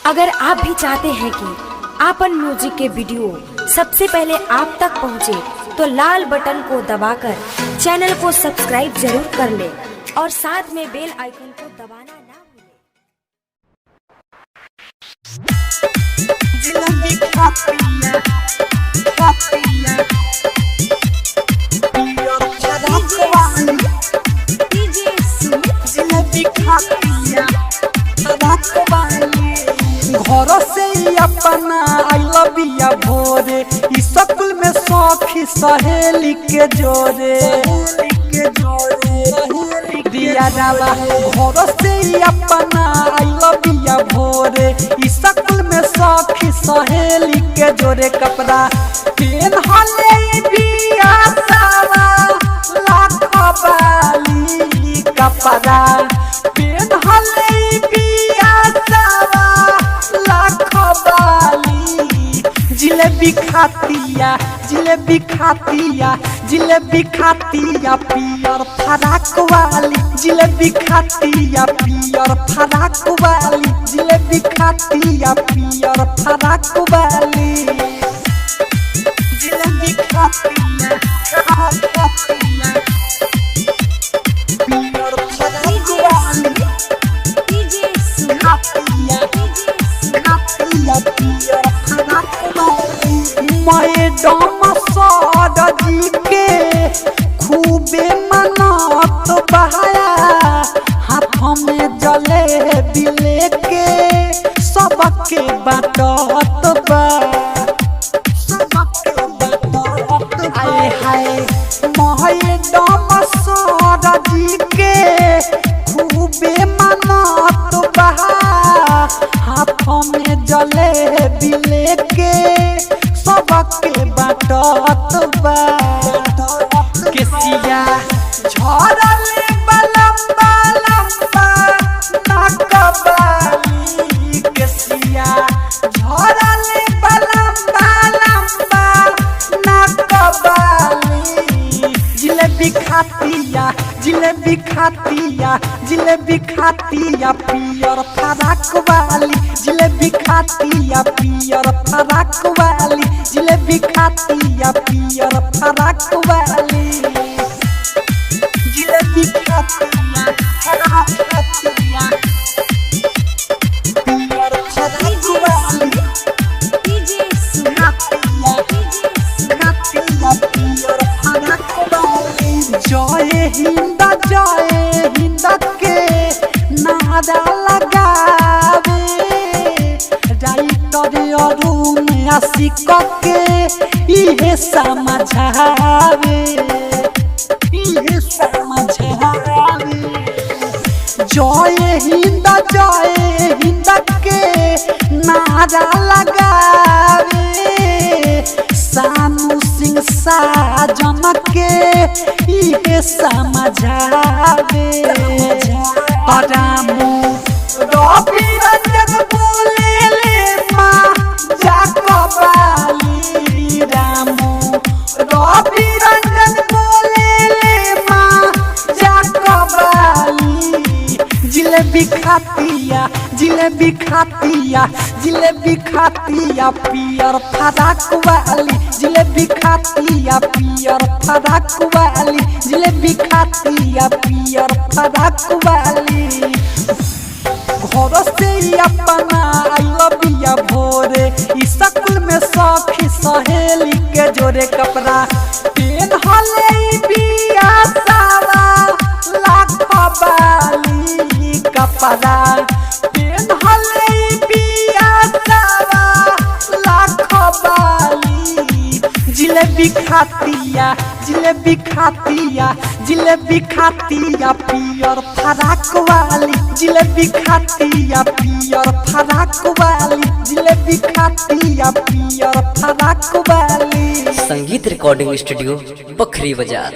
अगर आप भी चाहते हैं कि आपन म्यूजिक के वीडियो सबसे पहले आप तक पहुंचे, तो लाल बटन को दबाकर चैनल को सब्सक्राइब जरूर कर ले और साथ में बेल आइकन को दबाना ना भूलें। घर से अपना आई लव या भोरे स्कूल में सखी सहेली के जोरे दिया डाला। घर से अपना आई लव या भोरे स्कूल में सखी सहेली के जोरे कपड़ा पेन हले बिया सारा लाख बाली कपड़ा पेन हले बिया सारा लाख बाली। जिलेबी खातिया जिलेबी खातिया जिलेबी खातिया पियर फराक वाली जिलेबी खातिया पियर फराक वाली जिलेबी खातिया पियर फराक वाली जिलेबी खातिया पियर फराक वाली मैडम सरजी के खूबे मनात बहाया हाथ में जले दिले के सबके बाटत बा सबके आए हाय मैडम सरजी के खूबे मनात बहा हाथ में जले दिले के सबके बाटत बा केसिया झरले बलम्बा लम्बा नाकबाली केसिया झरले बलम्बा लम्बा नाकबाली। जिलेबी खातिया जिलेबी खातिया जिलेबी खातिया पियर फराक वाली जिलेबी खातिया पियर फराक वाली जिलेबी खातिया पियर फराक वाली जिलेबी खातिया खातिया पियर फराक वाली खातिया पियर फराक वाली। जय हिंद के नारा लगावे राइटर अरुण आशिक के इहे समझावे जय हिंद के नारा लगावे सानू सिंह साजन के इहे समझावे रामू रवि रंजन बोले ले माँ जाकबाली रामू रवि रंजन बोले ले माँ जाकबाली। जिलेबी खातिया जिलेबी खातिया जिलेबी खातिया पियर फराक वाली जिलेबी खातिया पियर फराक वाली जिलेबी खातिया पियर फराक वाली। घर से अपना आई लव या भोरे स्कूल में सखी सहेली के जोरे कपड़ा पेन हले बिया सारा लाख बाली कपड़ा पेन हले बिया सारा लाख बाली। जिलेबी खातिया जिलेबी खातिया जिलेबी खातिया पियर फराक वाली जिलेबी खातिया पियर फराक वाली जिलेबी खातिया पियर फराक वाली। संगीत रिकॉर्डिंग स्टूडियो बखरी बाजार।